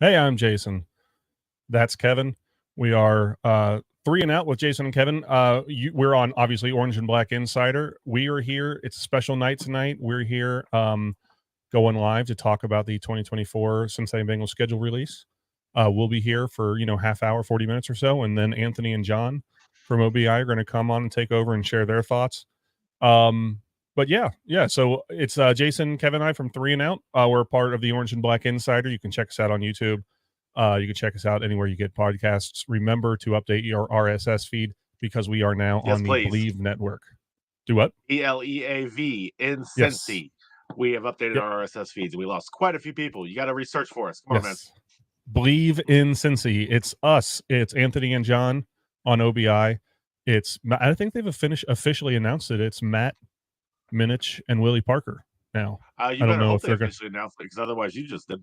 Hey, I'm Jason. That's Kevin. We are 3 and out with Jason and Kevin. We're on obviously Orange and Black Insider. We are here. It's a special night tonight. We're here going live to talk about the 2024 Cincinnati Bengals schedule release. We'll be here for half hour, 40 minutes or so, and then Anthony and John from OBI are going to come on and take over and share their thoughts. But yeah. So it's Jason, Kevin, and I from 3 and Out. We're part of the Orange and Black Insider. You can check us out on YouTube. You can check us out anywhere you get podcasts. Remember to update your RSS feed because we are now on the Believe network. Do what? BLEAV in Cincy. We have updated our RSS feeds and we lost quite a few people. You got to research for us. Come on, man. Believe in Cincy. It's us. It's Anthony and John on OBI. I think they've officially announced it. It's Matt Minich and Willie Parker now. I don't know if they officially announced it because otherwise you just did.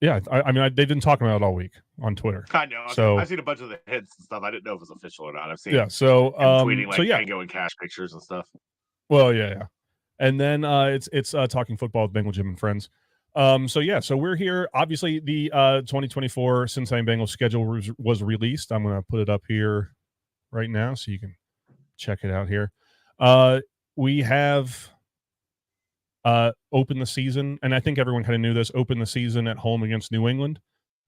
Yeah, I mean, they've been talking about it all week on Twitter. I know. So I've seen a bunch of the hints and stuff. I didn't know if it was official or not. I've seen so tweeting like Tango and Cash pictures and stuff. Well, yeah. And then it's Talking Football with Bengal Jim and Friends. So we're here. Obviously, the 2024 Cincinnati Bengals schedule was released. I'm going to put it up here right now so you can check it out here. We have opened the season, and I think everyone kind of knew this, open the season at home against New England.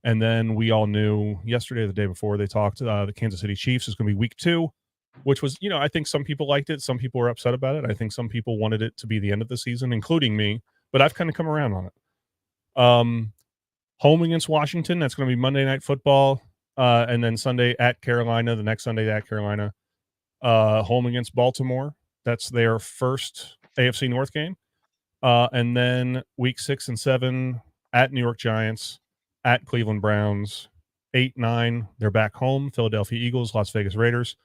And then we all knew yesterday or the day before they talked, the Kansas City Chiefs is going to be week 2, which was, I think some people liked it. Some people were upset about it. I think some people wanted it to be the end of the season, including me, but I've kind of come around on it. Home against Washington, that's going to be Monday Night Football. And then Sunday at Carolina, the next Sunday at Carolina. Home against Baltimore, that's their first AFC North game. And then week 6 and 7 at New York Giants, at Cleveland Browns, 8-9, they're back home, Philadelphia Eagles, Las Vegas Raiders.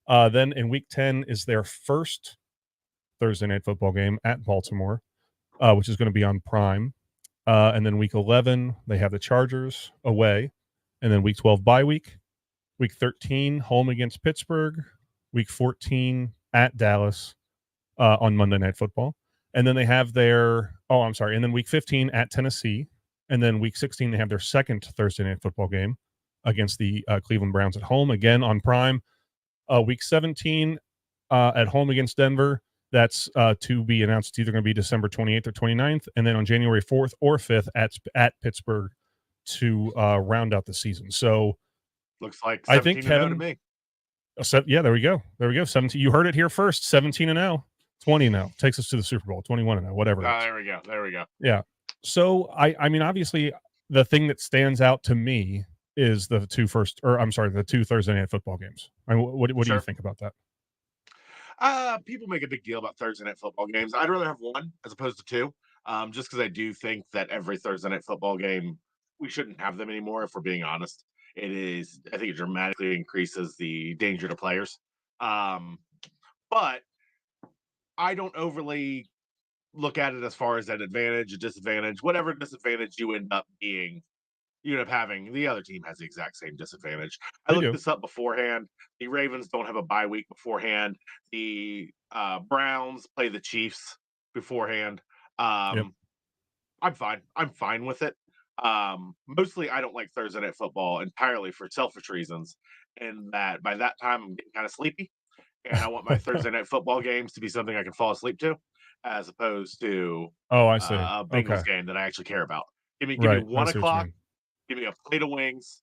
Then in week 10 is their first Thursday night football game at Baltimore, which is going to be on Prime. And then week 11, they have the Chargers away. And then week 12, bye week. Week 13, home against Pittsburgh. Week 14, at Dallas on Monday Night Football. And then they have and then week 15 at Tennessee. And then week 16, they have their second Thursday night football game against the Cleveland Browns at home, again on Prime. Week 17 at home against Denver. That's to be announced. It's either going to be December 28th or 29th. And then on January 4th or 5th at Pittsburgh to round out the season. So looks like 17 I think Kevin, to me. There we go. 17. You heard it here first. 17-0. 20-0 takes us to the Super Bowl. 21-0, whatever. There we go. Yeah. So I mean, obviously, the thing that stands out to me is the two Thursday night football games. I mean, what do you think about that? People make a big deal about Thursday night football games. I'd rather have one as opposed to two, just because I do think that every Thursday night football game, we shouldn't have them anymore. If we're being honest, I think it dramatically increases the danger to players. But I don't overly look at it as far as an advantage, a disadvantage, whatever disadvantage you end up having. The other team has the exact same disadvantage. I looked this up beforehand. The Ravens don't have a bye week beforehand. The Browns play the Chiefs beforehand. I'm fine. I'm fine with it. Mostly I don't like Thursday night football entirely for selfish reasons, and that by that time I'm getting kind of sleepy, and I want my Thursday night football games to be something I can fall asleep to, as opposed to I see. A Bengals game that I actually care about. Give me 1 o'clock. Give me a plate of wings.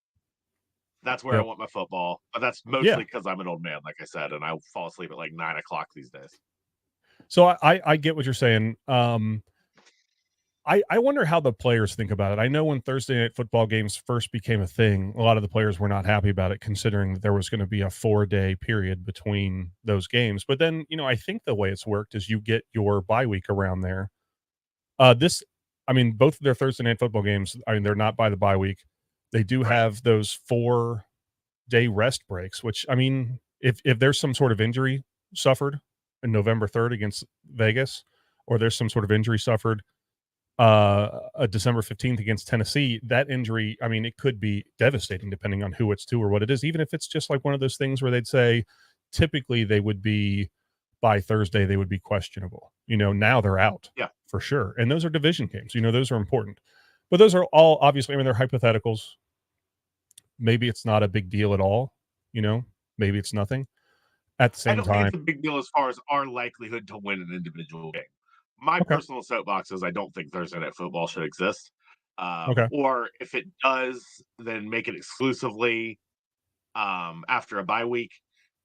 That's where I want my football. But that's mostly because I'm an old man, like I said, and I fall asleep at like 9 o'clock these days. So I get what you're saying. I wonder how the players think about it. I know when Thursday night football games first became a thing, a lot of the players were not happy about it, considering that there was going to be a 4-day period between those games. But then, I think the way it's worked is you get your bye week around there. Both of their Thursday night football games, they're not by the bye week. They do have those 4-day rest breaks, which, if there's some sort of injury suffered in November 3rd against Vegas, or there's some sort of injury suffered December 15th against Tennessee, that injury, it could be devastating depending on who it's to or what it is, even if it's just like one of those things where they'd say typically they would be by Thursday, they would be questionable. Now they're out for sure. And those are division games. Those are important. But those are all obviously, I mean, they're hypotheticals. Maybe it's not a big deal at all. Maybe it's nothing. At the I same don't think time, it's a big deal as far as our likelihood to win an individual game. My okay, personal soapbox is I don't think Thursday Night Football should exist. okay, Or if it does, then make it exclusively after a bye week.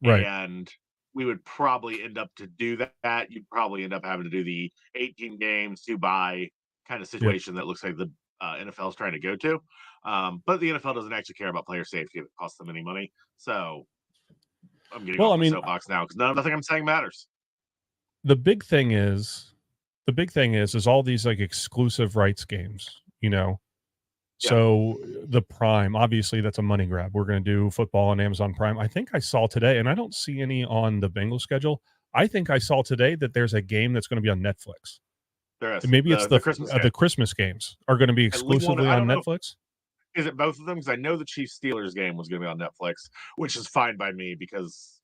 right, And we would probably end up to do that. You'd probably end up having to do the 18 games to buy kind of yep. situation that looks like the NFL is trying to go to. But the NFL doesn't actually care about player safety if it costs them any money. So I'm getting Well, off I my mean, soapbox now because nothing I'm saying matters. the big thing is, is all these like exclusive rights games. Yeah, So the Prime, obviously, that's a money grab. We're going to do football on Amazon Prime. I think I saw today, and I don't see any on the Bengals schedule. I think I saw today that there's a game that's going to be on Netflix. there And is maybe it's the Christmas game. the Christmas games are going to be At least one. exclusively I on don't know. Netflix. Is it both of them? Because I know the Chiefs Steelers game was going to be on Netflix, which is fine by me because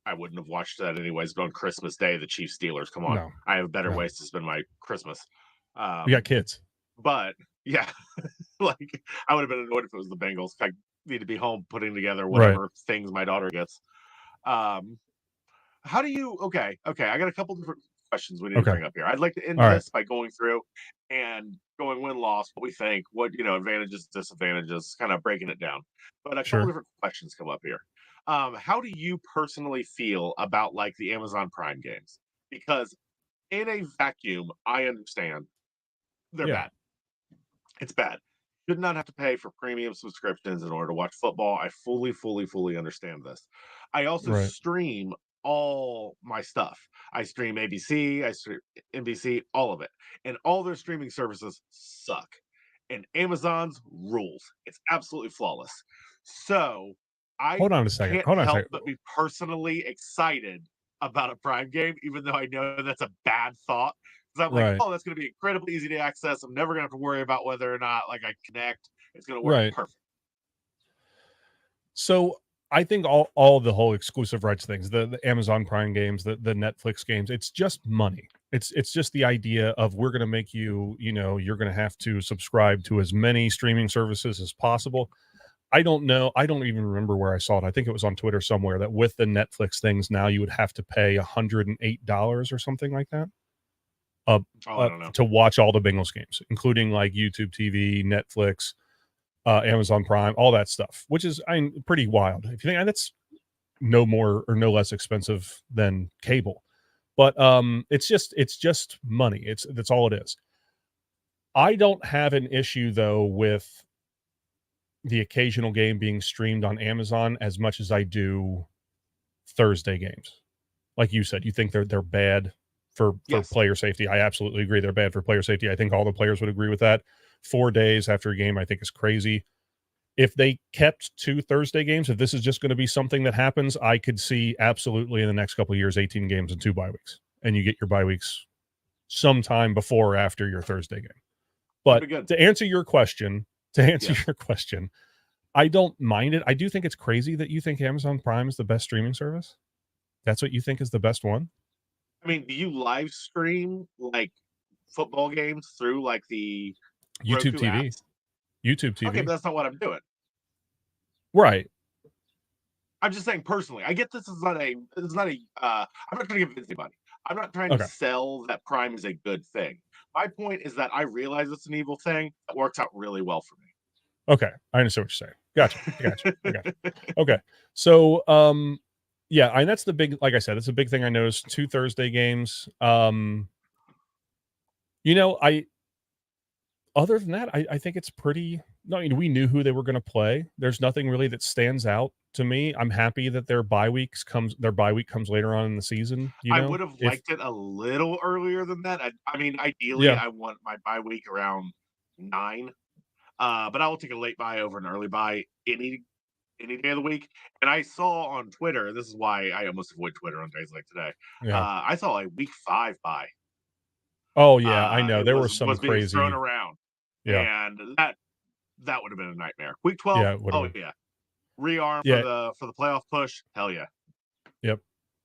I wouldn't have watched that anyways. But on Christmas Day, the Chiefs Steelers, come on, No, I have better no, ways to spend my Christmas. we got Um, kids. but yeah, like I would have been annoyed if it was the Bengals. I need to be home putting together Right. whatever things my daughter gets. Um, how do you? Okay. I got a couple different questions we need to Okay. bring up here. I'd like to end All right. this by going through and going win loss, what we think, what advantages, disadvantages, kind of breaking it down. But a couple Sure. different questions come up here. How do you personally feel about like the Amazon Prime games? Because in a vacuum, I understand they're Yeah. bad. It's bad. Should not have to pay for premium subscriptions in order to watch football. I fully understand this. I also Right. stream all my stuff. I stream ABC, I stream NBC, all of it. And all their streaming services suck. And Amazon's rules. It's absolutely flawless. So I Hold on a second. can't Hold on a help second. but be personally excited about a Prime game, even though I know that's a bad thought. Because I'm like, Right. oh, that's going to be incredibly easy to access. I'm never going to have to worry about whether or not like I connect. It's going to work Right. perfect. So I think all the whole exclusive rights things, the Amazon Prime games, the Netflix games, it's just money. It's just the idea of we're going to make you, you're going to have to subscribe to as many streaming services as possible. I don't know. I don't even remember where I saw it. I think it was on Twitter somewhere that with the Netflix things now you would have to pay $108 or something like that. Uh, Oh, I don't know. to watch all the Bengals games, including like YouTube TV, Netflix, Amazon Prime, all that stuff, which is pretty wild. If you think that's no more or no less expensive than cable, but it's just money. That's all it is. I don't have an issue though with the occasional game being streamed on Amazon as much as I do Thursday games. Like you said, you think they're bad for Yes. player safety. I absolutely agree they're bad for player safety. I think all the players would agree with that. 4 days after a game I think is crazy. If they kept 2 Thursday games, if this is just going to be something that happens, I could see absolutely in the next couple of years 18 games and 2 bye weeks. And you get your bye weeks sometime before or after your Thursday game. That'd But be good. to answer your question, Yes. I don't mind it. I do think it's crazy that you think Amazon Prime is the best streaming service. That's what you think is the best one? I mean, do you live stream like football games through like the YouTube Roku TV. apps? YouTube Okay, but TV. that's not what I'm doing. Right. I'm just saying personally. I get this is not a. It's not a. I'm not trying to convince anybody. I'm not trying to Okay. sell that Prime is a good thing. My point is that I realize it's an evil thing that works out really well for me. Okay. I understand what you're saying. Gotcha. I got you. Okay. So yeah, and that's the big, like I said, it's a big thing I noticed. 2 Thursday games. I other than that, I think it's pretty. No, we knew who they were going to play. There's nothing really that stands out to me. I'm happy that their bye week comes later on in the season. I would have If liked it a little earlier than that. I mean, ideally, yeah, I want my bye week around 9. But I will take a late buy over an early buy any day of the week. And I saw on Twitter, this is why I almost avoid Twitter on days like today. yeah. I saw a week 5 buy. Oh yeah, I know It there were some was being thrown crazy. around, Yeah, and that would have been a nightmare. Week 12, yeah, it would have oh been. yeah, rearm Yeah, for the playoff push. Hell yeah. yep.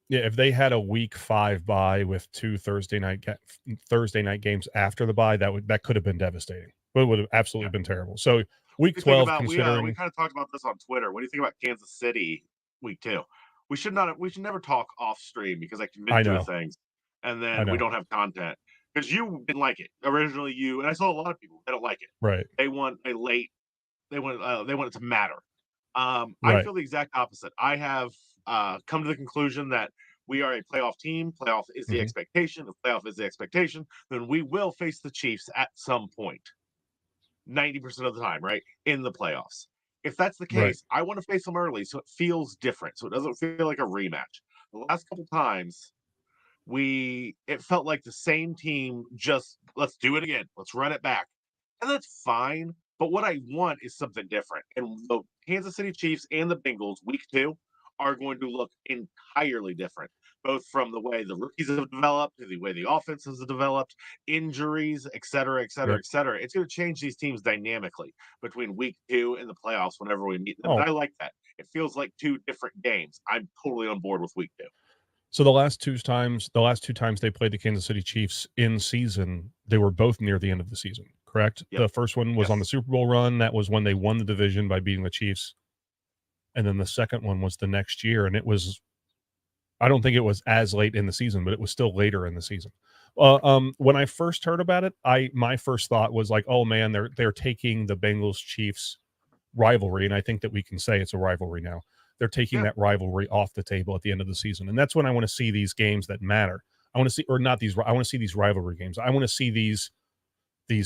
Yeah, if they had a week 5 bye with 2 Thursday night games after the bye, that could have been devastating. But it would have absolutely been terrible. So week You think 12, about we considering kind of talked about this on Twitter. What do you think about Kansas City week 2? We should never talk off stream because I I convinced you of know, things, and I then we know, don't have content because you didn't like it originally. And I saw a lot of people they don't like it. right, They want a late. They want it to matter. I right, feel the exact opposite. I have come to the conclusion that we are a playoff team. Playoff is the hmm expectation. If playoff is the expectation, then we will face the Chiefs at some point. 90% of the time, right? In the playoffs. If that's the right, case, I want to face them early so it feels different. So it doesn't feel like a rematch. The last couple times it felt like the same team just let's do it again. Let's run it back. And that's fine. But what I want is something different. And the Kansas City Chiefs and the Bengals week 2 are going to look entirely different, both from the way the rookies have developed, to the way the offenses have developed, injuries, et cetera, et cetera, yep. et cetera. It's going to change these teams dynamically between week 2 and the playoffs whenever we meet them. And Oh, I like that. It feels like two different games. I'm totally on board with week 2. so the last two times they played the Kansas City Chiefs in season, they were both near the end of the season, correct? Yep. The first one was on the Yes. Super Bowl run. That was when they won the division by beating the Chiefs. And then the second one was the next year. And I don't think it was as late in the season, but it was still later in the season. When I first heard about it, my first thought was like, oh man, they're taking the Bengals Chiefs rivalry, and I think that we can say it's a rivalry now. They're taking Yeah. that rivalry off the table at the end of the season, and that's when I want to see these games that matter. I want to see, or not these. I want to see these rivalry games. I want to see these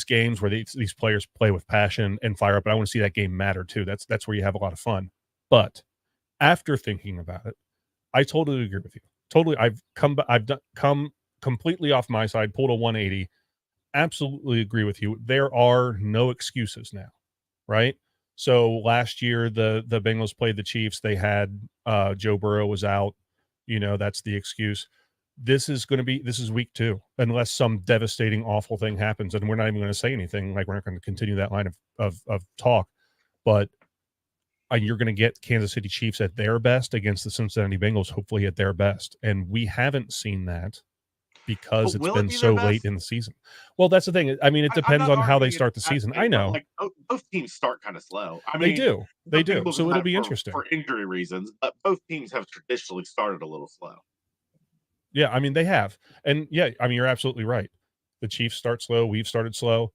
games where these players play with passion and fire up. But I want to see that game matter too. That's where you have a lot of fun. But after thinking about it, I totally agree with you. Totally, come completely off my side, pulled a 180. Absolutely agree with you. There are no excuses now, right? So last year the Bengals played the Chiefs. They had Joe Burrow was out. That's the excuse. This is week 2, unless some devastating, awful thing happens, and we're not even going to say anything. Like, we're not going to continue that line of talk. But you're going to get Kansas City Chiefs at their best against the Cincinnati Bengals, hopefully at their best, and we haven't seen that because But it's will it been be their so late best? in the season. Well, that's the thing. I mean, it I'm depends not on how they arguing start the that season. I way, but know like both teams start kind of slow. I they mean, do. the They do. Bengals So have it'll had it be interesting. for injury reasons, but both teams have traditionally started a little slow. Yeah, I mean, they have. And yeah, I mean, you're absolutely right. The Chiefs start slow, we've started slow.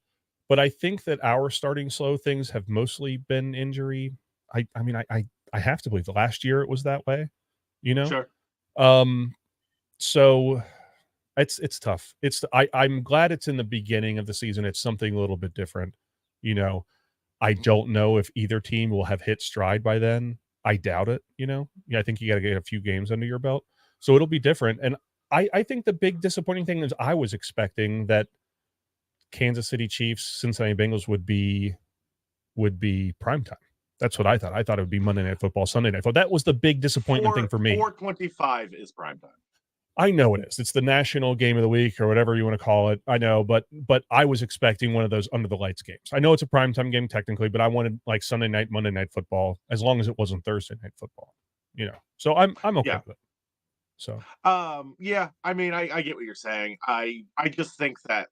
But I think that our starting slow things have mostly been injury. I mean, I have to believe the last year it was that way, you know? Sure. Um, so it's tough. I'm glad it's in the beginning of the season. It's something a little bit different. You know, I don't know if either team will have hit stride by then. I doubt it, Yeah, I think you got to get a few games under your belt. So it'll be different. And I think the big disappointing thing is I was expecting that Kansas City Chiefs, Cincinnati Bengals would be primetime. That's what I thought. I thought it would be Monday Night Football, Sunday Night Football. That was the big disappointment thing for me. 4:25 is prime time. I know it is. It's the national game of the week or whatever you want to call it. I know, but I was expecting one of those under the lights games. I know it's a primetime game technically, but I wanted like Sunday night, Monday Night Football, as long as it wasn't Thursday Night Football. So I'm okay Yeah. with it. So Yeah. I mean, I get what you're saying. I just think that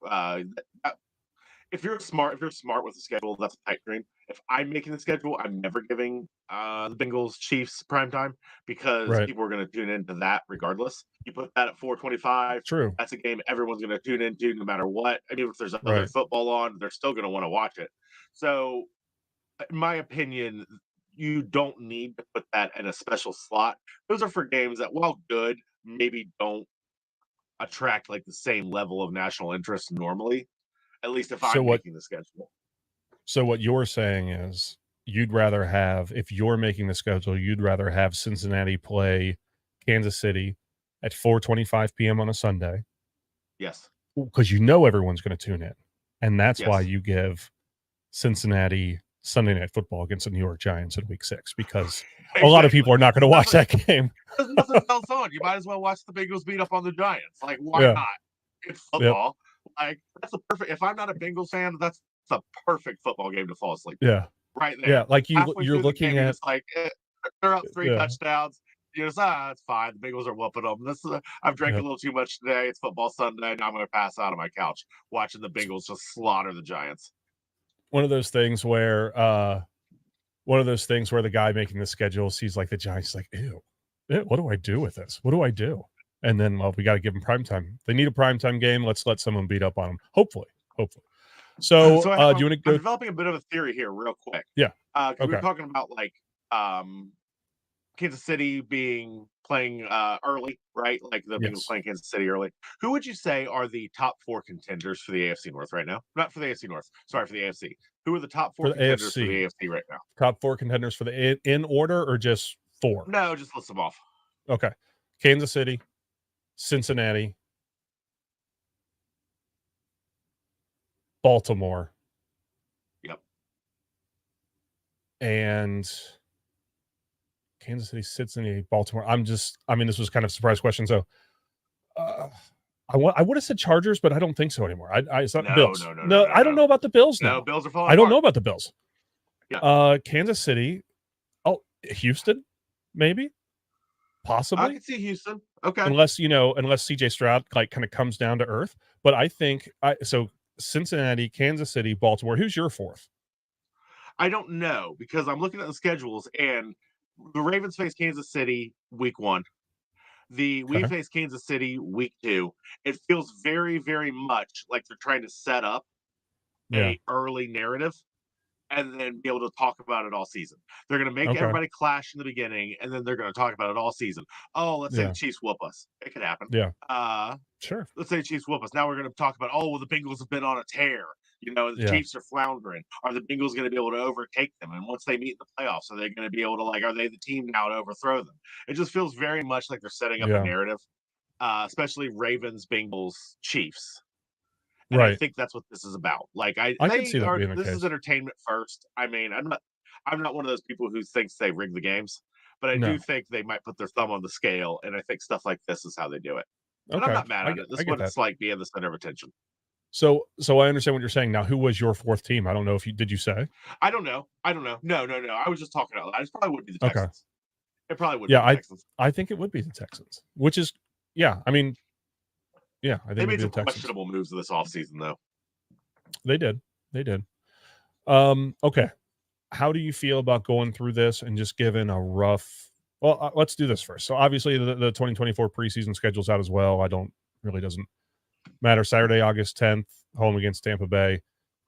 if you're smart with the schedule, that's a pipe dream. If I'm making the schedule, I'm never giving the Bengals Chiefs prime time because right, people are going to tune into that regardless. You put that at 4:25, true, that's a game everyone's going to tune into no matter what. I mean, if there's other right. football on, they're still going to want to watch it. So, in my opinion, you don't need to put that in a special slot. Those are for games that, while good, maybe don't attract like the same level of national interest normally. At least if So I'm what making the schedule. so what you're saying is you'd rather have, if you're making the schedule, you'd rather have Cincinnati play Kansas City at 4:25 p.m. on a Sunday Yes. because everyone's going to tune in, and that's why Yes. you give Cincinnati Sunday Night Football against the New York Giants in Week 6 because a lot of people Exactly. are not going to watch that game. There's nothing else on. You might as well watch the Bengals beat up on the Giants. Like, why Yeah. not? It's Yep. football. Like, that's a perfect. If I'm not a Bengals fan, that's the perfect football game to fall asleep to. Yeah. Right Yeah. there. Like Halfway you're through the looking game, you're at just like, they're up 3 yeah. touchdowns. You're just, it's fine. The Bengals are whooping them. I've drank a Yep. little too much today. It's football Sunday. Now I'm going to pass out on my couch watching the Bengals just slaughter the Giants. one of those things where the guy making the schedule sees like the Giants, like, ew, what do I do with this? What do I do? And then, well, we got to give them primetime. They need a primetime game. Let's let someone beat up on them. Hopefully. So, So do you want to I'm go? developing a bit of a theory here, real quick. Yeah. Because we were Okay. talking about like Kansas City playing early, right? Like the Bengals Yes. playing Kansas City early. Who would you say are the top 4 contenders for the AFC North right now? Not for the AFC North. Sorry, for the AFC. Who are the top For four the contenders for the AFC, AFC right now? top 4 contenders for the in order or just 4? No, just list them off. Okay. Kansas City, Cincinnati, Baltimore, Yep. and Kansas City, Cincinnati, Baltimore. This was kind of a surprise question. So, uh, I would have said Chargers, but I don't think so anymore. It's not No, Bills. no, no, no, No, no, I don't no. know about the Bills No, now. Bills are falling I don't know apart. about the Bills. Yeah. Kansas City. Oh, Houston, maybe, I possibly, can see Houston. Okay. unless CJ Stroud like kind of comes down to earth. But I think so. Cincinnati, Kansas City, Baltimore. Who's your 4th? I don't know because I'm looking at the schedules and the Ravens face Kansas City week 1. We Okay. face Kansas City week 2. It feels very, very much like they're trying to set up Yeah. a early narrative and then be able to talk about it all season. They're going to make Okay. everybody clash in the beginning, and then they're going to talk about it all season. Oh, let's say the Yeah. Chiefs whoop us. It could happen. Yeah. Uh, Sure. let's say the Chiefs whoop us. Now we're going to talk about, oh, well, the Bengals have been on a tear. The Yeah. Chiefs are floundering. Are the Bengals going to be able to overtake them? And once they meet in the playoffs, are they going to be able to, like, are they the team now to overthrow them? It just feels very much like they're setting up a Yeah. narrative, especially Ravens, Bengals, Chiefs. And I Right. think that's what this is about. Like I could see that being the this is case. entertainment first. I mean, I'm not one of those people who thinks they rig the games, but I do No. think they might put their thumb on the scale, and I think stuff like this is how they do it. And I'm Okay. not mad I at get it. This I is get what that. it's like being the center of attention. So I understand what you're saying now. Who was your 4th team? I don't know if you did. You say? I don't know. I don't know. No, no, no. I was just talking out loud. It probably would be the Okay. Texans. It probably would be Yeah. the I Texans. I think it would be the Texans. Which is, yeah. I mean, yeah. I think They it would made be the some Texans. questionable moves this offseason, though. They did. They did. Okay. How do you feel about going through this and just giving a rough? Well, let's do this first. So obviously the 2024 preseason schedule's out as well. Really doesn't matter. Saturday, August 10th, home against Tampa Bay,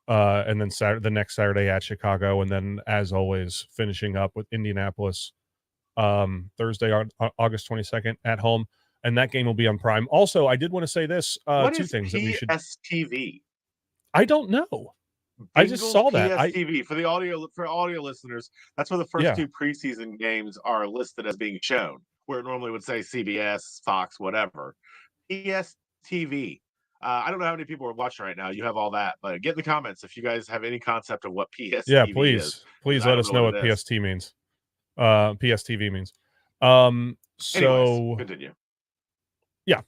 and then the next Saturday at Chicago, and then as always finishing up with Indianapolis, Thursday, August 22nd at home, and that game will be on Prime. Also, I did want to say this: What 2 is things that we should. PSTV? I don't know. I just Bengals saw that. PSTV for the audio listeners. That's where the first Yeah. 2 preseason games are listed as being shown, where it normally would say CBS, Fox, whatever. PSTV. I don't know how many people are watching right now. You have all that, but get in the comments if you guys have any concept of what Yeah, PSTV is, please because I let don't us know know what what it is. PST means. PSTV means. Anyways, So continue. yeah.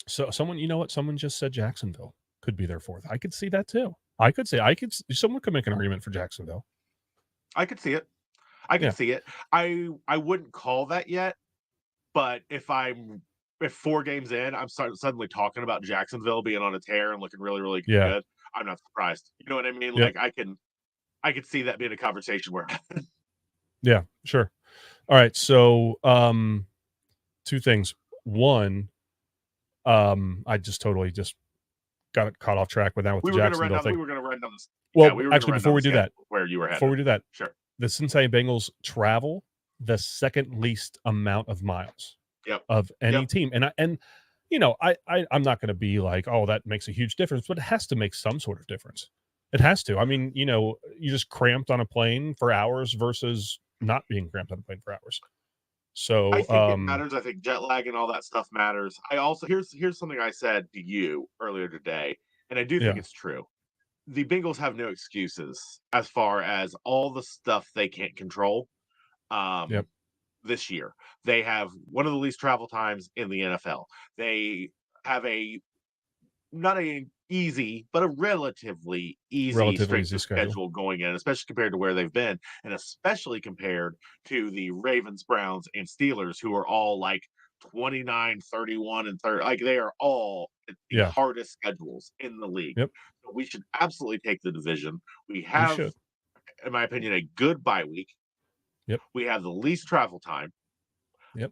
So someone, you know what? Someone just said Jacksonville could be their 4th. I could see that too. Someone could make an argument for Jacksonville. I could see it. I could Yeah. see it. I wouldn't call that yet, but if 4 games in, I'm suddenly talking about Jacksonville being on a tear and looking really, really Yeah. good, I'm not surprised. You know what I mean? Yep. Like I could see that being a conversation where Yeah, sure. All right. So 2 things. One, I just totally just got caught off track with that with the Jacksonville thing. we were gonna run down this. Yeah, Well, we were gonna actually, run down the schedule where you were headed. that, Sure. the Cincinnati Bengals travel the second least amount of miles Yep. of any Yep. team. And I'm not going to be like, oh, that makes a huge difference, but it has to make some sort of difference. It has to. I mean, you just cramped on a plane for hours versus not being cramped on a plane for hours. So, I think it matters. I think jet lag and all that stuff matters. I also here's something I said to you earlier today, and I do think yeah, it's true. The Bengals have no excuses as far as all the stuff they can't control. yep, Um, this year, they have one of the least travel times in the NFL. They have a not a easy, but a relatively easy relatively strength easy of schedule. schedule going in, especially compared to where they've been, and especially compared to the Ravens, Browns, and Steelers, who are all like 29, 31, and 30. Like they are all the Yeah. hardest schedules in the league. Yep. So we should absolutely take the division. We We have, should. in my opinion, a good bye week. Yep. We have the least travel time. Yep.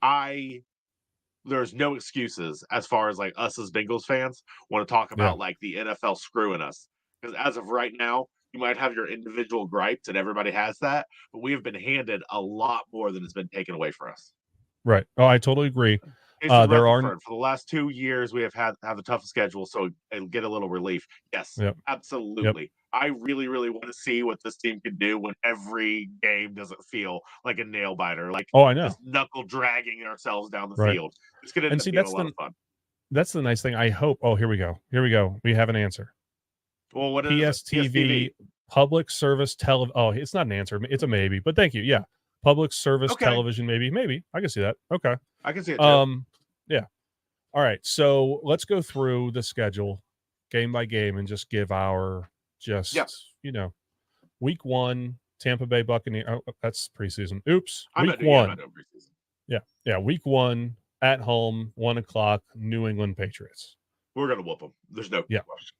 There's no excuses as far as like us as Bengals fans want to talk Yeah. about like the NFL screwing us. Because as of right now, you might have your individual gripes and everybody has that, but we have been handed a lot more than has been taken away from us. Right. Oh, I totally agree. Jason There are. Rutherford, for the last 2 years, we have the toughest schedule, so it'll get a little relief. Yes, Yep. absolutely. I really, really want to see what this team can do when every game doesn't feel like a nail biter, like Oh, I know. just knuckle dragging ourselves down the Right. field. It's going to And end up see, being a lot of fun. that's the nice thing. I hope. Oh, here we go. Here we go. We have an answer. Well, what is it? PSTV, public service Oh, it's not an answer. It's a maybe, but thank you. Yeah. Public service Okay, television, maybe. Maybe. I can see that. Okay. I can see it too. Yeah. All right. So let's go through the schedule game by game and just give our week 1, Tampa Bay Buccaneers. Oh, that's preseason. Oops. Week 1. I'm not doing preseason. Yeah. Yeah. Week 1 at home, 1:00, New England Patriots. We're going to whoop them. There's no question.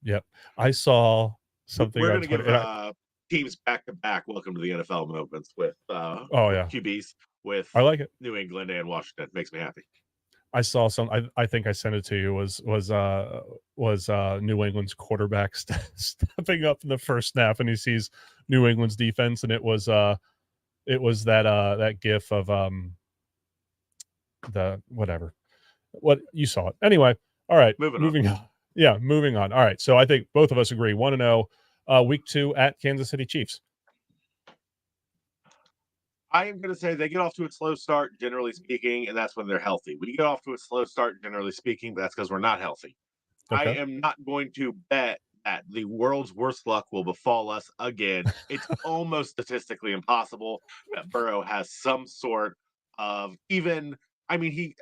Yep. I saw something We're on going to Twitter. give teams back-to-back welcome to the NFL moments with QBs with I like it. New England and Washington. Makes me happy. I saw some. I think I sent it to you. Was New England's quarterback stepping up in the first snap, and he sees New England's defense, and it was that gif of the whatever. What you saw it anyway. All right, moving on. Yeah, moving on. All right, so I think both of us agree 1-0. Week 2 at Kansas City Chiefs. I am going to say they get off to a slow start, generally speaking, and that's when they're healthy. We get off to a slow start, generally speaking, but that's because we're not healthy. Okay. I am not going to bet that the world's worst luck will befall us again. It's almost statistically impossible that Burrow has some sort of he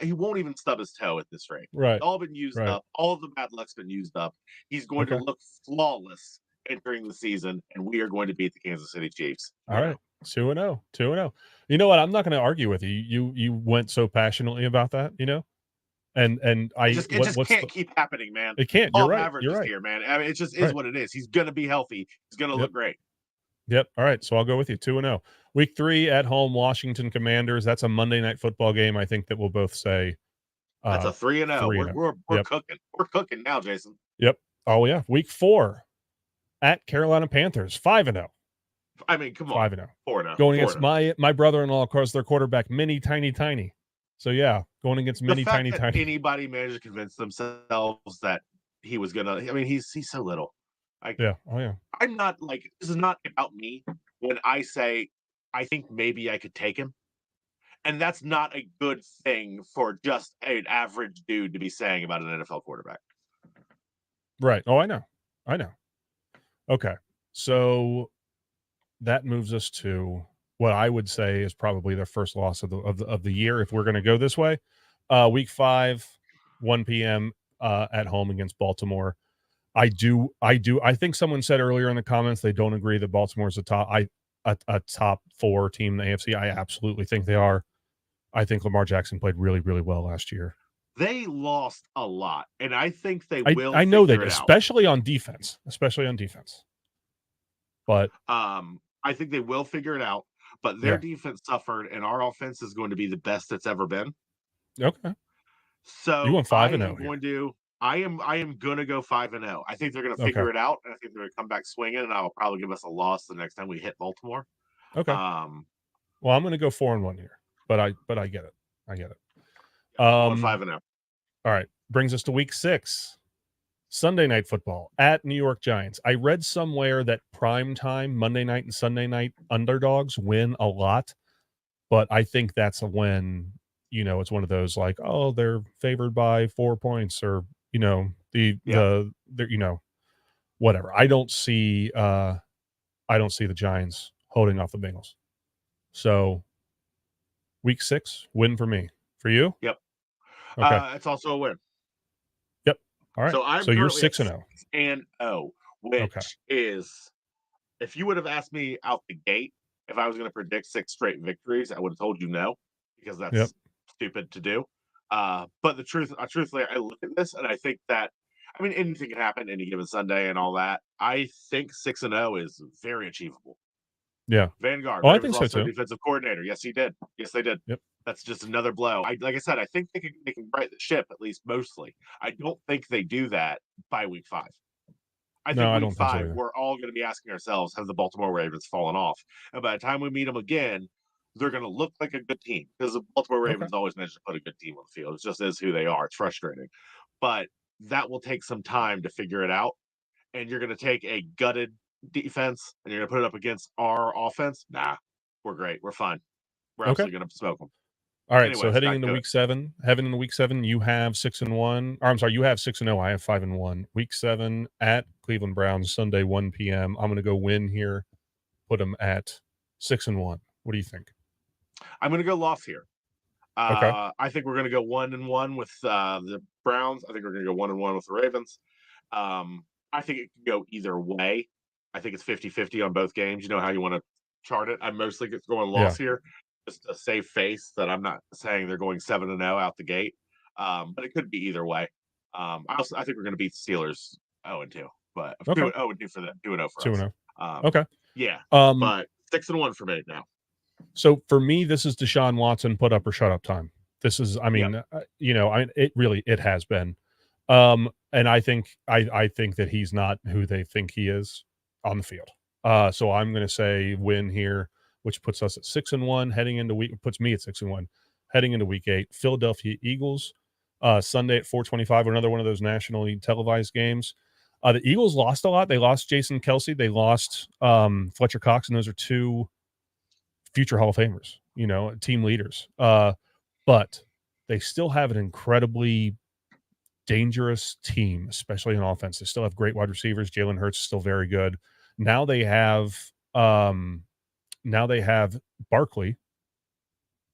won't even stub his toe at this rate. Right. It's all been used up. All of the bad luck's been used up. He's going to look flawless entering the season, and we are going to beat the Kansas City Chiefs. All right. 2-0. 2-0. You know what? I'm not going to argue with you. You went so passionately about that, And it just can't keep happening, man. It can't. You're right. You're right. Here, man. I mean, it just is what it is. He's going to be healthy. He's going to look great. Yep. All right. So I'll go with you. 2-0. Week 3 at home, Washington Commanders. That's a Monday Night Football game. I think that we'll both say that's a 3-0. We're cooking. We're cooking now, Jason. Yep. Oh yeah. Week 4 at Carolina Panthers. 5-0. I mean, come on. 5-0. 4-0. Going against my brother-in-law, of course, their quarterback, Mini Tiny. So yeah, going against Mini Tiny. Anybody managed to convince themselves that he was gonna. I mean, he's so little. Yeah. Oh yeah. I'm not like this is not about me when I say I think maybe I could take him, and that's not a good thing for just an average dude to be saying about an NFL quarterback. Right. Oh, I know. Okay. So that moves us to what I would say is probably the first loss of the year if we're going to go this way. Week 5, 1 p.m. At home against Baltimore. I think someone said earlier in the comments they don't agree that Baltimore is a top 4 team in the AFC. I absolutely think they are. I think Lamar Jackson played really, really well last year. They lost a lot, and I think they will. I know they did, especially on defense. But I think they will figure it out. But their defense suffered, and our offense is going to be the best it's ever been. Okay. So you went 5-0. I am going to go 5-0. I think they're going to figure it out, and I think they're going to come back swinging, and I'll probably give us a loss the next time we hit Baltimore. Okay. Well, I'm going to go 4-1 here, but I get it. 5-0. All right. Brings us to week 6. Sunday Night Football at New York Giants. I read somewhere that primetime Monday night and Sunday night underdogs win a lot, but I think that's when, it's one of those like, oh, they're favored by 4 points or, whatever. I don't see the Giants holding off the Bengals. So week 6 win for me. For you? Yep. Okay. It's also a win. Yep. All right. So you're 6-0. 6-0, which is, if you would have asked me out the gate if I was going to predict 6 straight victories, I would have told you no, because that's stupid to do. But truthfully, I look at this and I think that, I mean, anything can happen any given Sunday and all that. I think 6-0 is very achievable. Yeah. Vanguard, Oh, I Ravens think so lost their too. defensive coordinator. Yes, he did. Yes, they did. Yep. That's just another blow. Like I said, I think they can right the ship at least mostly. I don't think they do that by week 5. I No, think I week don't think so 5, either. we're all going to be asking ourselves, have the Baltimore Ravens fallen off? And by the time we meet them again, they're going to look like a good team because the Baltimore Okay. Ravens always manage to put a good team on the field. It just is who they are. It's frustrating, but that will take some time to figure it out. And you're going to take a gutted defense and you're going to put it up against our offense. Nah, we're great. We're fine. We're Okay. absolutely going to smoke them. All right. So Anyways, heading back into to it. week 7, you have 6-1. Or I'm sorry, you have 6-0. I have 5-1. Week 7 at Cleveland Browns, Sunday, 1 p.m. I'm going to go win here. Put them at 6-1. What do you think? I'm going to go loss here. Okay. I think we're going to go 1-1 with the Browns. I think we're going to go 1-1 with the Ravens. I think it can go either way. I think it's 50-50 on both games. You know how you want to chart it. I'm mostly going Yeah. loss here, just a safe face that I'm not saying they're going 7-0 out the gate. But it could be either way. I think we're going to beat the Steelers 0-2, but Okay. 2-2 for them, 2-0 for us. 2-0. Okay. Yeah, Um, but 6-1 for me now. So for me, this is Deshaun Watson put up or shut up time. This is, I Yep. mean, it has been. And I think that he's not who they think he is on the field. So I'm going to say win here, which puts us at 6-1 puts me at 6-1 heading into week 8. Philadelphia Eagles, Sunday at 4:25, another one of those nationally televised games. The Eagles lost a lot. They lost Jason Kelsey. They lost Fletcher Cox, and those are two future Hall of Famers, team leaders. But they still have an incredibly dangerous team, especially in offense. They still have great wide receivers. Jalen Hurts is still very good. Now they have Barkley,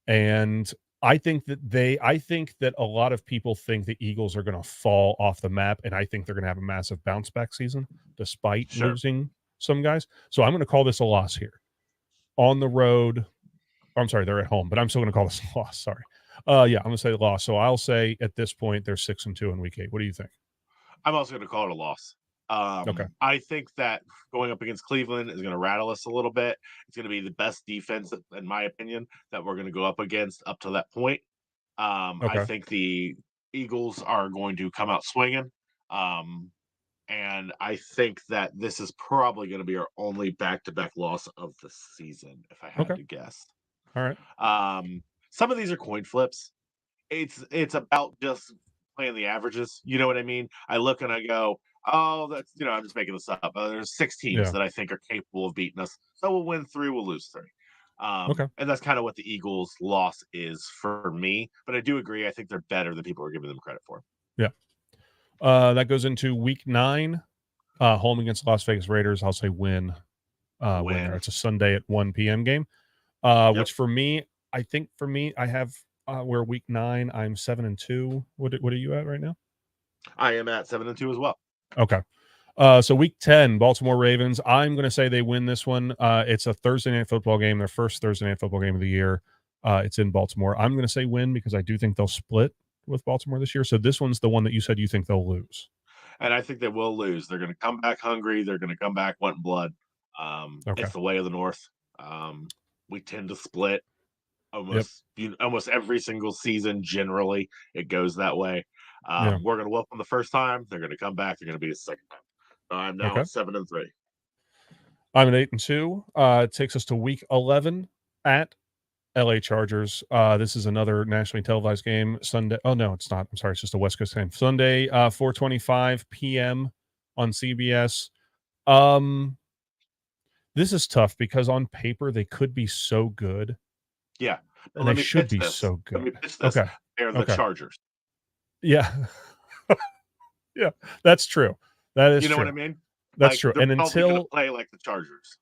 and I think that a lot of people think the Eagles are going to fall off the map, and I think they're going to have a massive bounce back season despite losing some guys. So I'm going to call this a loss here. On the road, I'm sorry, they're at home, but I'm still going to call this a loss. Sorry. I'm going to say loss. So I'll say at this point they're 6-2 in week 8. What do you think? I'm also going to call it a loss. Okay. I think that going up against Cleveland is going to rattle us a little bit. It's going to be the best defense, in my opinion, that we're going to go up against up to that point. I Okay. think the Eagles are going to come out swinging. And I think that this is probably going to be our only back-to-back loss of the season, if I had to guess. All right. Some of these are coin flips. It's about just playing the averages. You know what I mean? I look and I go, oh, that's I'm just making this up. There's 6 teams that I think are capable of beating us. So we'll win 3, we'll lose 3. Okay. And that's kind of what the Eagles' loss is for me. But I do agree. I think they're better than people are giving them credit for. Yeah. That goes into week 9, home against Las Vegas Raiders. I'll say win. Win there. It's a Sunday at 1 p.m. game. Which for me, I have we're week 9. I'm 7-2. What are you at right now? I am at 7-2 as well. Okay. So week 10, Baltimore Ravens. I'm going to say they win this one. It's a Thursday night football game, their first Thursday night football game of the year. It's in Baltimore. I'm going to say win because I do think they'll split with Baltimore this year. So this one's the one that you said you think they'll lose. And I think they will lose. They're going to come back hungry. They're going to come back wanting blood. It's the way of the North. We tend to split almost every single season. Generally, it goes that way. We're going to whoop them the first time. They're going to come back. They're going to be the second time. I'm now at 7-3. I'm at 8-2. It takes us to week 11 at LA Chargers. This is another nationally televised game. Sunday. Oh no, it's not. I'm sorry. It's just a West Coast game. Sunday, 4:25 p.m. on CBS. This is tough because on paper they could be so good. Yeah, and they should be so good. Let me pitch this. Okay, they're the Chargers. Yeah, yeah, that's true. That is true. What I mean? That's true. And until play like the Chargers.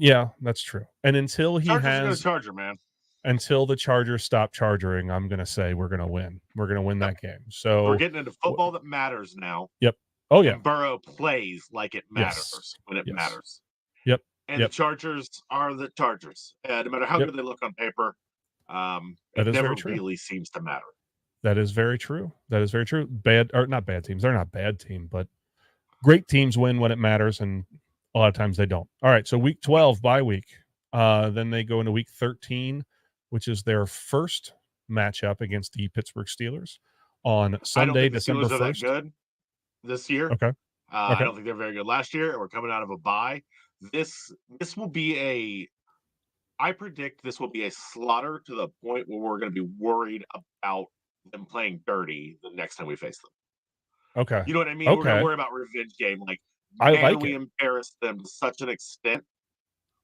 Yeah, that's true. And until he has Charger, man. Until the Chargers stop charging, I'm going to say we're going to win. We're going to win that game. So we're getting into football that matters now. Yep. Oh yeah. And Burrow plays like it matters when it matters. Yep. And the Chargers are the Chargers. No matter how good they look on paper, it never really seems to matter. That is very true. That is very true. Bad or not bad teams. They're not bad team, but great teams win when it matters, and a lot of times they don't. All right, so week 12 bye week. Then they go into week 13, which is their first matchup against the Pittsburgh Steelers on I don't Sunday, think the December Steelers are that 1st. good this year. Okay. I Okay. don't think they're very good last year. We're coming out of a bye. This will be a. I predict this will be a slaughter to the point where we're going to be worried about them playing dirty the next time we face them. Okay. You know what I mean? We're going to Okay. worry about revenge game. Like, I can like we it. embarrass them to such an extent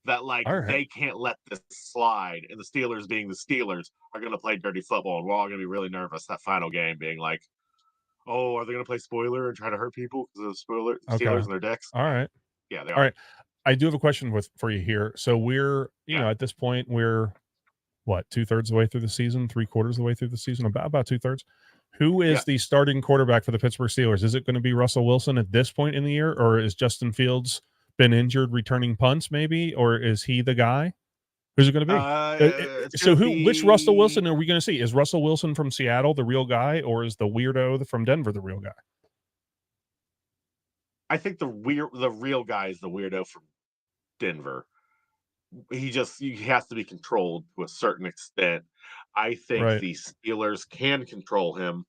that like All right. they can't let this slide? And the Steelers, being the Steelers, are going to play dirty football, and we're all going to be really nervous that final game, being like, "Oh, are they going to play spoiler and try to hurt people because of the Okay. Steelers and their dicks?" All right. Yeah, they All are. right. I do have a question for you here. So we're, Yeah, at this point, we're what, 2/3 of the way through the season, 3/4 of the way through the season, about 2/3. Who yeah. is the starting quarterback for the Pittsburgh Steelers? Is it going to be Russell Wilson at this point in the year, or is Justin Fields been injured returning punts maybe, or is he the guy? Who's it going to be? It's So going to which Russell Wilson be. are we going to see? Is Russell Wilson from Seattle the real guy, or is the weirdo from Denver the real guy? I think the real guy is the weirdo from Denver. He has to be controlled to a certain extent. I think Right. the Steelers can control him.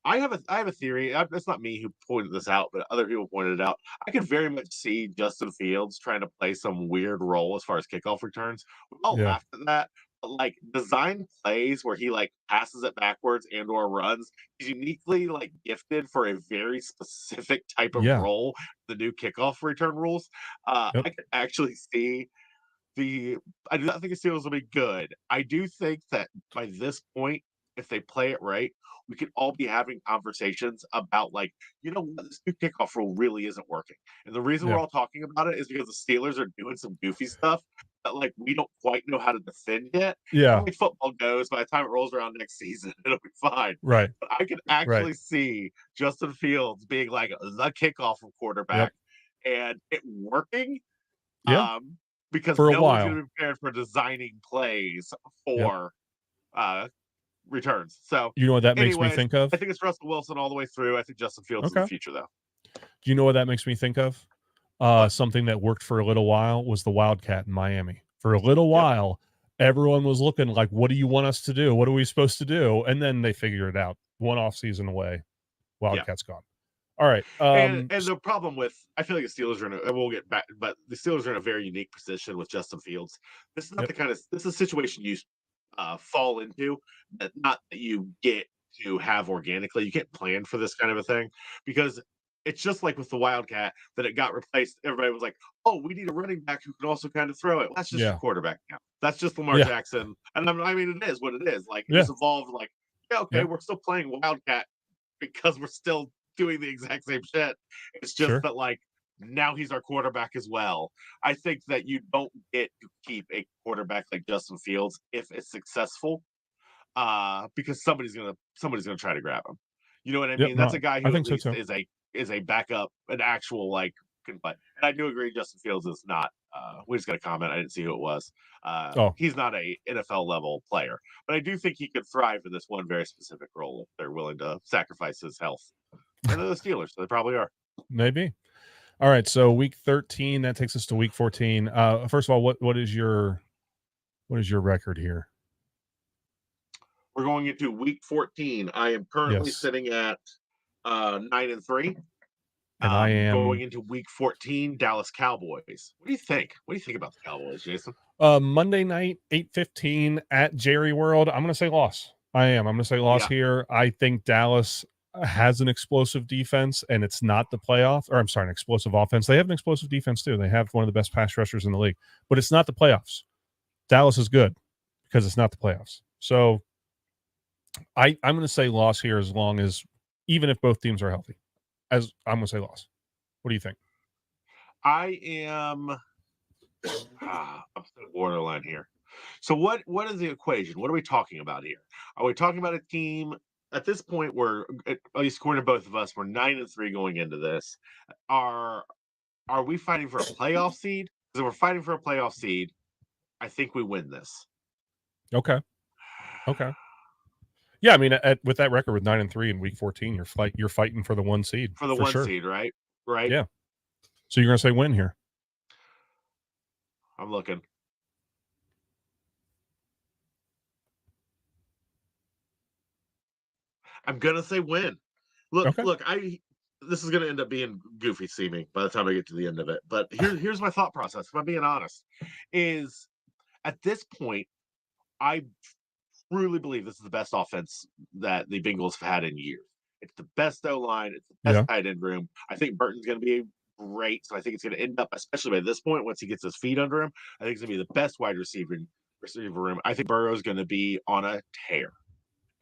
I have a theory. It's not me who pointed this out, but other people pointed it out. I could very much see Justin Fields trying to play some weird role as far as kickoff returns. We all Yeah. laughed at that, but like design plays where he like passes it backwards and or runs. He's uniquely like gifted for a very specific type of Yeah. role. The new kickoff return rules. Yep. I could actually see the I do not think the Steelers will be good. I do think that by this point, if they play it right, we could all be having conversations about like, you know what, this new kickoff rule really isn't working. And the reason we're Yeah. all talking about it is because the Steelers are doing some goofy stuff that like we don't quite know how to defend yet. And Yeah. like football goes, by the time it rolls around next season, it'll be fine. Right. But I could Right. actually see Justin Fields being like the kickoff Yep. quarterback and it working. Yeah. Um, because For a no one's going while. to be prepared for designing plays Yep. for uh, returns. So, You know what that makes me anyways, think I of? think it's Russell Wilson all the way through. I think Justin Fields is the Okay. future, though. Do you know what that makes me think of? But Something that worked for a little while was the Wildcat in Miami. For a little yep, while, everyone was looking like, "What do you want us to do? What are we supposed to do?" And then they figure it out. One off season away, yeah. Wildcat's gone. All right. And the problem with I feel like the Steelers are in a we'll get back, but the Steelers are in a very unique position with Justin Fields. This is not Yep. the kind of this is a situation you fall into that not that you get to have organically. You can't plan for this kind of a thing because it's just like with the Wildcat that it got replaced. Everybody was like, "Oh, we need a running back who can also kind of throw it." Well, that's just your Yeah. quarterback now. That's just Lamar Yeah. Jackson, and I mean, it is what it is. Like it Yeah. just evolved. Like, yeah, okay, Yeah. we're still playing Wildcat because we're still doing the exact same shit. It's just Sure. that like now he's our quarterback as well. I think that you don't get to keep a quarterback like Justin Fields if it's successful, because somebody's gonna try to grab him. You know what I Yep. mean? That's a No, guy I who at think so least too. is a backup, an actual like can play. And I do agree, Justin Fields is not. We just got a comment. I didn't see who it was. Oh, He's not a NFL level player, but I do think he could thrive in this one very specific role if they're willing to sacrifice his health. And they're the Steelers, so they probably are. maybe. All right. So week 13, that takes us to week 14. First of all, what is your record here? We're going into week 14. I am currently Yes. sitting at 9-3. And I Going am into week 14, Dallas Cowboys. What do you think? What do you think about the Cowboys, Jason? Monday night, 8:15 at Jerry World. I'm gonna say loss. I'm gonna say loss Yeah, here. I think Dallas has an explosive defense, and it's not the playoff, or I'm sorry, an explosive offense. They have an explosive defense too. They have one of the best pass rushers in the league, but it's not the playoffs. Dallas is good because it's not the playoffs. So I'm gonna say loss here as long as even if both teams are healthy. As I'm gonna say loss. What do you think? I am. I'm still borderline here. So what is the equation? What are we talking about here? Are we talking about a team at this point where at least according to both of us, we're 9-3 going into this? Are are we fighting for a playoff seed? Because if we're fighting for a playoff seed, I think we win this. Okay. Okay. Yeah, I mean, with that record with 9-3 in week 14, you're fighting for the 1 seed for the for one sure. seed, right? Right. Yeah. So you're gonna say win here? I'm looking. I'm gonna say win. Look, Okay. look, this is gonna end up being goofy seeming by the time I get to the end of it. But here's my thought process, if I'm being honest, is at this point, I truly believe this is the best offense that the Bengals have had in years. It's the best O line, it's the best Yeah. tight end room. I think Burton's gonna be great. So I think it's gonna end up, especially by this point, once he gets his feet under him, I think it's gonna be the best wide receiver room. I think Burrow's gonna be on a tear.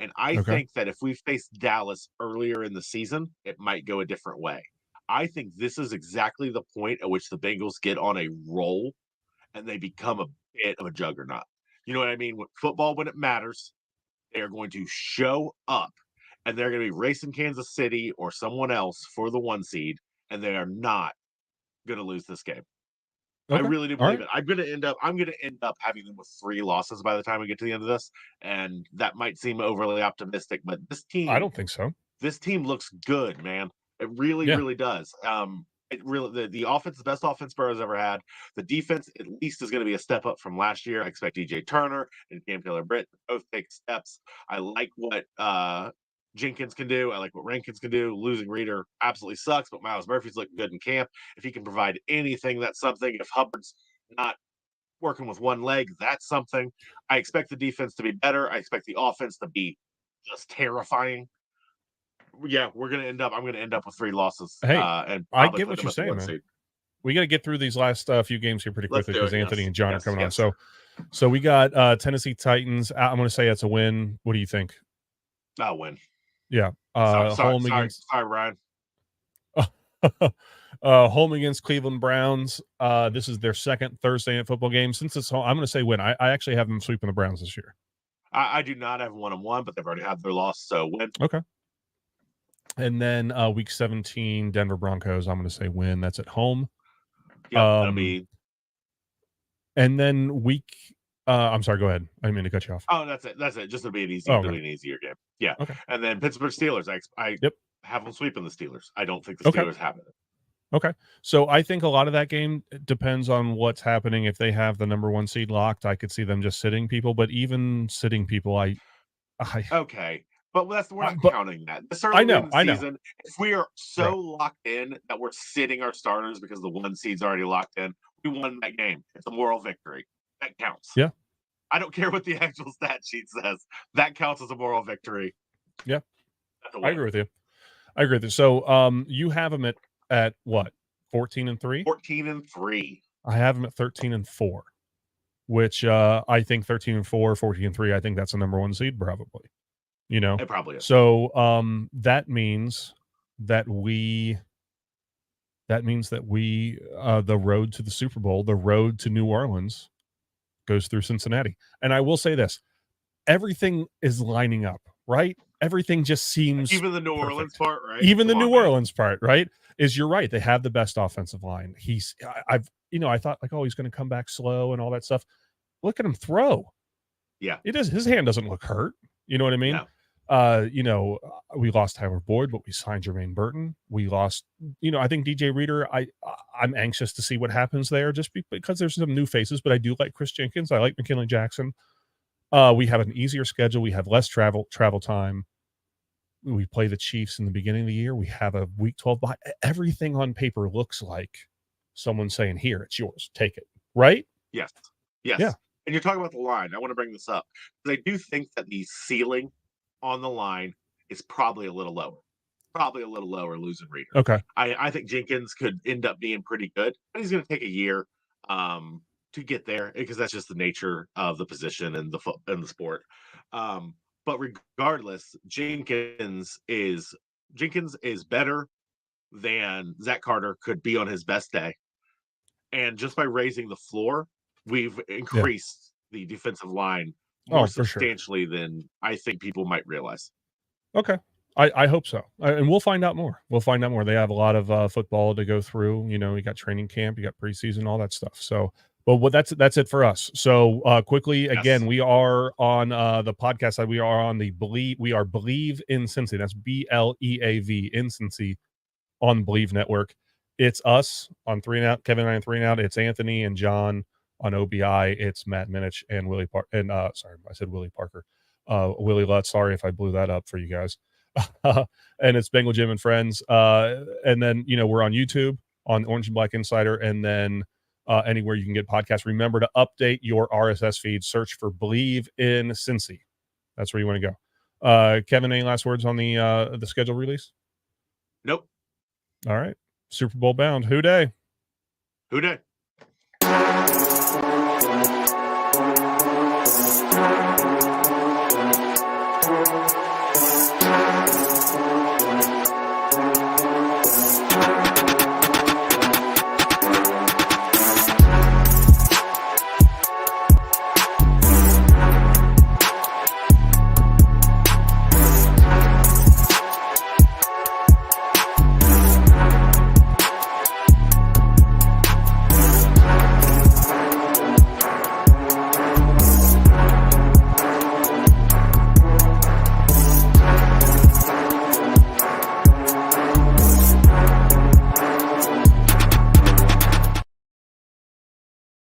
And I Okay. think that if we face Dallas earlier in the season, it might go a different way. I think this is exactly the point at which the Bengals get on a roll and they become a bit of a juggernaut. You know what I mean? With football, when it matters, they are going to show up and they're going to be racing Kansas City or someone else for the 1 seed, and they are not going to lose this game. I Okay. really do All believe right. it. I'm gonna end up having them with 3 losses by the time we get to the end of this, and that might seem overly optimistic, but I don't think so. this team looks good, man. It really, Yeah. really does. It really the offense, the best offense Burrow's ever had. The defense, at least, is going to be a step up from last year. I expect DJ Turner and Cam Taylor-Britt to both take steps. I like what Jenkins can do. I like what Rankins can do. Losing Reader absolutely sucks, but Miles Murphy's looking good in camp. If he can provide anything, that's something. If Hubbard's not working with one leg, that's something. I expect the defense to be better. I expect the offense to be just terrifying. Yeah, I'm gonna end up with 3 losses, Hey, and I probably get put what them you're at the saying, 1 man. seed. We got to get through these last few games here pretty Let's quickly do because it. Anthony Yes, and John are yes, coming on. yes. So we got Tennessee Titans. I'm going to say that's a win. What do you think? I'll win. Yeah. Sorry, Home against Ryan. home against Cleveland Browns. This is their second Thursday night football game. Since it's home, I'm going to say win. I actually have them sweeping the Browns this year. I do not have 1-1, but they've already had their loss, so win. Okay. And then week 17, Denver Broncos. I'm going to say win. That's at home. Yep, that'll be. And then I'm sorry. Go ahead. I didn't mean to cut you off. Oh, that's it. That's it. Just to be Okay. an easier game. Yeah. Okay. And then Pittsburgh Steelers. I Yep. have them sweeping the Steelers. I don't think the Steelers have it. Okay. So I think a lot of that game depends on what's happening. If they have the number 1 seed locked, I could see them just sitting people. But even sitting people, Okay. But we're not but counting that. This early in the I know. season, if we are so locked in that we're sitting our starters because the 1 seed's already locked in, we won that game. It's a moral victory. That counts. Yeah. I don't care what the actual stat sheet says. That counts as a moral victory. Yeah. I agree with you. So you have them at what? 14-3? 14-3. I have them at 13-4, which I think 13-4, 14-3, I think that's the number 1 seed probably. You know. It probably is. So that means that we the road to the Super Bowl, the road to New Orleans goes through Cincinnati. And I will say this, everything is lining up, right? Everything just seems even the New perfect. Orleans part, right? Even the New Orleans part, right? Is you're right. They have the best offensive line. I thought like, oh, he's going to come back slow and all that stuff. Look at him throw. Yeah. His hand doesn't look hurt. You know what I mean? No. We lost Tyler Boyd, but we signed Jermaine Burton. We lost, I think DJ Reader, I'm anxious to see what happens there just because there's some new faces, but I do like Chris Jenkins. I like McKinley Jackson. We have an easier schedule. We have less travel time. We play the Chiefs in the beginning of the year. We have a week 12 bye. Everything on paper looks like someone saying, here, it's yours. Take it. Right? Yes. Yeah. And you're talking about the line. I want to bring this up because I do think that the ceiling on the line is probably a little lower. Losing Reader. Okay. I think Jenkins could end up being pretty good, but he's going to take a year to get there because that's just the nature of the position and the sport. But regardless, Jenkins is better than Zach Carter could be on his best day. And just by raising the floor, we've increased the defensive line more substantially than I think people might realize. Okay. I hope so. And we'll find out more. They have a lot of football to go through. You got training camp, you got preseason, all that stuff. So Well, that's it for us. So quickly again, Yes. we are on the podcast side. We are on the Believe. We are Believe in Cincy. That's BLEAV in Cincy on Believe Network. It's us on 3 and Out. Kevin and I on 3 and Out. It's Anthony and John on OBI. It's Matt Minich and Willie Parker. And sorry, I said Willie Parker. Willie Lutz. Sorry if I blew that up for you guys. And it's Bengal Jim and Friends. And then we're on YouTube on Orange and Black Insider, and then anywhere you can get podcasts. Remember to update your RSS feed. Search for Believe in Cincy. That's where you want to go. Kevin, any last words on the schedule release? Nope. All right. Super Bowl bound. Who day? Who day?